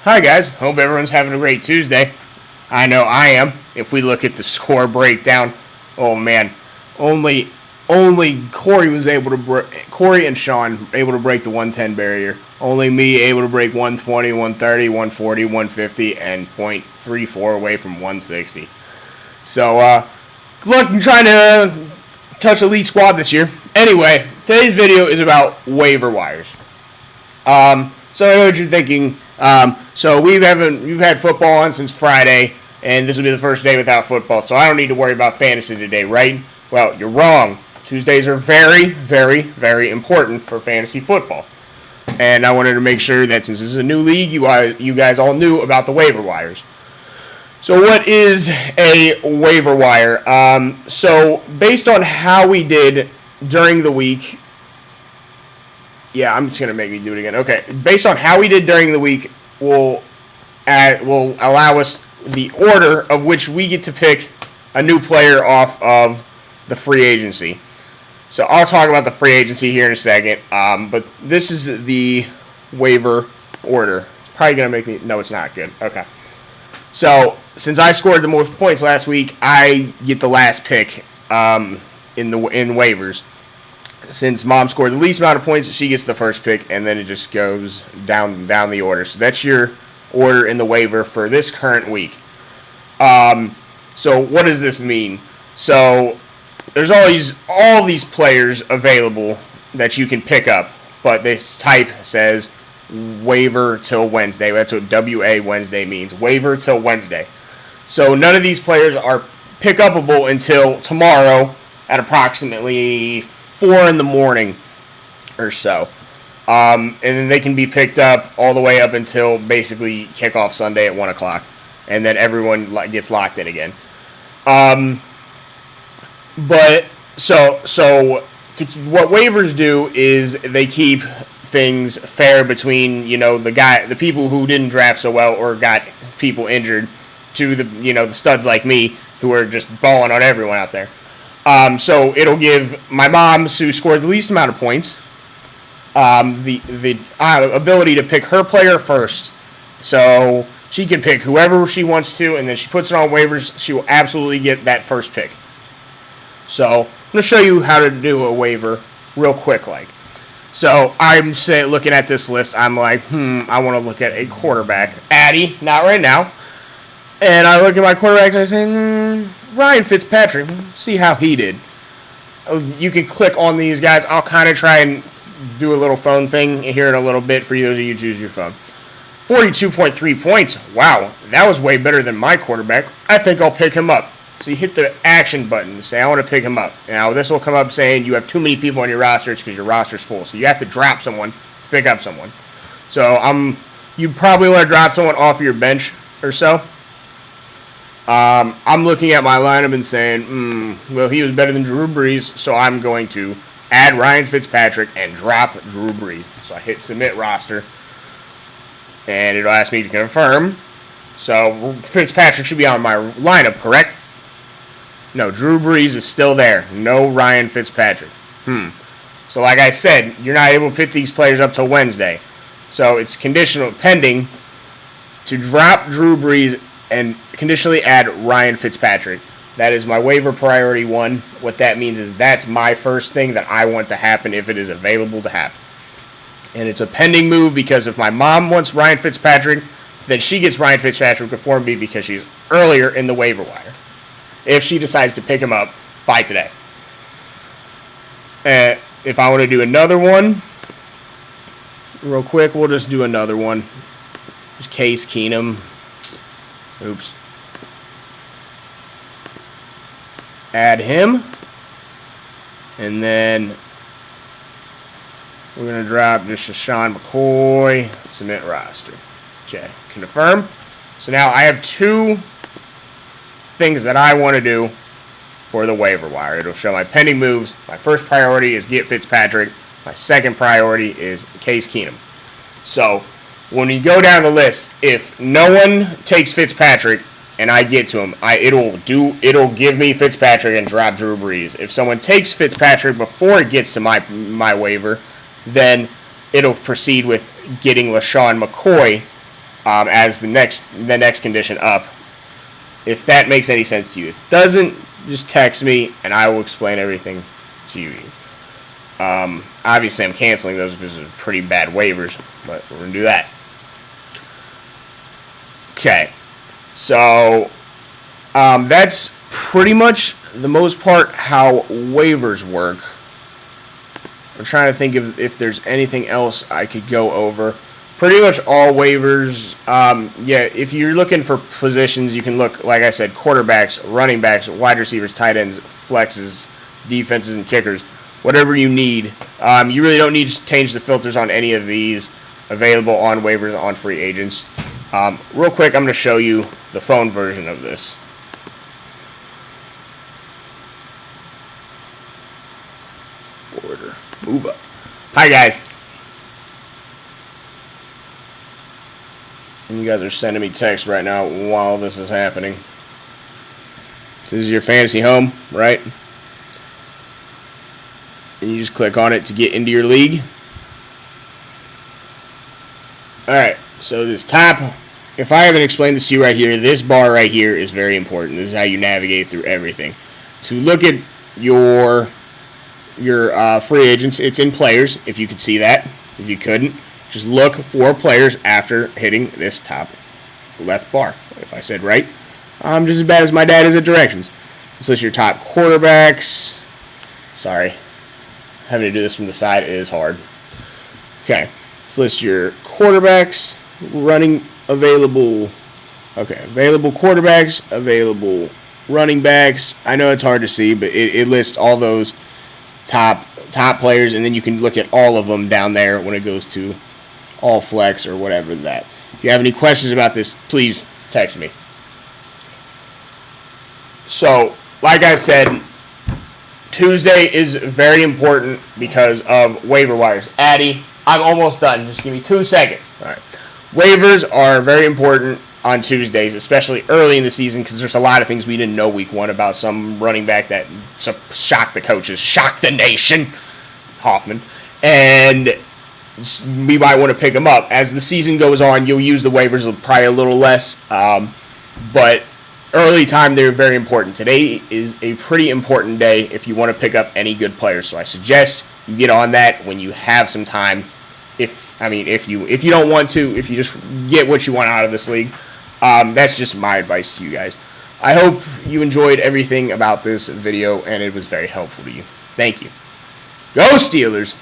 Hi guys, hope everyone's having a great Tuesday. I know I am. If we look at the score breakdown, oh man, only Corey and Sean able to break the 110 barrier. Only me able to break 120, 130, 140, 150, and .34 away from 160. So, look, I'm trying to touch elite squad this year. Anyway, today's video is about waiver wires. So I know what you're thinking. So you've had football on since Friday, and this will be the first day without football, so I don't need to worry about fantasy today, right? Well, you're wrong. Tuesdays are very, very, very important for fantasy football. And I wanted to make sure that since this is a new league, you guys all knew about the waiver wires. So what is a waiver wire? So based on how we did during the week, yeah, I'm just going to make me do it again. Okay, based on how we did during the week, will allow us the order of which we get to pick a new player off of the free agency. So I'll talk about the free agency here in a second, but this is the waiver order. It's probably going to make me... No, it's not good. Okay. So since I scored the most points last week, I get the last pick in waivers. Since Mom scored the least amount of points, she gets the first pick, and then it just goes down the order. So that's your order in the waiver for this current week. So what does this mean? So there's all these players available that you can pick up, but this type says waiver till Wednesday. That's what WA Wednesday means. Waiver till Wednesday. So none of these players are pick upable until tomorrow at approximately 4 in the morning or so. And then they can be picked up all the way up until basically kickoff Sunday at 1 o'clock. And then everyone gets locked in again. But so what waivers do is they keep things fair between, the people who didn't draft so well or got people injured to the studs like me who are just balling on everyone out there. So it'll give my mom, who scored the least amount of points, the ability to pick her player first. So she can pick whoever she wants to, and then she puts it on waivers. She will absolutely get that first pick. So I'm going to show you how to do a waiver real quick. So I'm looking at this list. I'm like, I want to look at a quarterback. Addy, not right now. And I look at my quarterback and I say, Ryan Fitzpatrick, see how he did. You can click on these guys. I'll kind of try and do a little phone thing here in a little bit for you as you choose your phone. 42.3 points. Wow, that was way better than my quarterback. I think I'll pick him up. So you hit the action button and say, I want to pick him up. Now, this will come up saying you have too many people on your roster. It's because your roster's full. So you have to drop someone to pick up someone. So you probably want to drop someone off your bench or so. I'm looking at my lineup and saying, well, he was better than Drew Brees, so I'm going to add Ryan Fitzpatrick and drop Drew Brees. So I hit submit roster, and it'll ask me to confirm. So Fitzpatrick should be on my lineup, correct? No, Drew Brees is still there. No Ryan Fitzpatrick. So like I said, you're not able to pick these players up till Wednesday. So it's conditional pending to drop Drew Brees and conditionally add Ryan Fitzpatrick. That is my waiver priority 1. What that means is that's my first thing that I want to happen if it is available to happen. And it's a pending move because if my mom wants Ryan Fitzpatrick, then she gets Ryan Fitzpatrick before me because she's earlier in the waiver wire. If she decides to pick him up by today. If I want to do another one, real quick, we'll just do another one. Just Case Keenum. Oops. Add him. And then we're going to drop just Sean McCoy. Submit roster. Okay. Confirm. So now I have 2 things that I want to do for the waiver wire. It'll show my pending moves. My first priority is get Fitzpatrick. My second priority is Case Keenum. So when you go down the list, if no one takes Fitzpatrick and I get to him, it'll give me Fitzpatrick and drop Drew Brees. If someone takes Fitzpatrick before it gets to my waiver, then it'll proceed with getting LaShawn McCoy as the next condition up. If that makes any sense to you. If it doesn't, just text me and I will explain everything to you. Obviously, I'm canceling those because they're pretty bad waivers, but we're going to do that. Okay, so that's pretty much the most part how waivers work. I'm trying to think if there's anything else I could go over. Pretty much all waivers. Yeah, if you're looking for positions, you can look, like I said, quarterbacks, running backs, wide receivers, tight ends, flexes, defenses, and kickers. Whatever you need. You really don't need to change the filters on any of these. Available on waivers on free agents. Real quick, I'm going to show you the phone version of this. Order. Move up. Hi, guys. And you guys are sending me text right now while this is happening. This is your fantasy home, right? And you just click on it to get into your league. Alright, so this top, if I haven't explained this to you right here, this bar right here is very important. This is how you navigate through everything. To look at your free agents, it's in players, if you could see that. If you couldn't, just look for players after hitting this top left bar. If I said right, I'm just as bad as my dad is at directions. This is your top quarterbacks. Sorry. Having to do this from the side is hard. Okay, so list your quarterbacks, running available. Okay, available quarterbacks, available running backs. I know it's hard to see, but it lists all those top players, and then you can look at all of them down there when it goes to all flex or whatever that. If you have any questions about this, please text me. So, like I said, Tuesday is very important because of waiver wires. Addy, I'm almost done. Just give me 2 seconds. All right. Waivers are very important on Tuesdays, especially early in the season, because there's a lot of things we didn't know week one about some running back that shocked the coaches, shocked the nation, Hoffman, and we might want to pick them up. As the season goes on, you'll use the waivers probably a little less, but early time, they're very important. Today is a pretty important day if you want to pick up any good players. So I suggest you get on that when you have some time. If you don't want to, if you just get what you want out of this league, that's just my advice to you guys. I hope you enjoyed everything about this video and it was very helpful to you. Thank you. Go Steelers!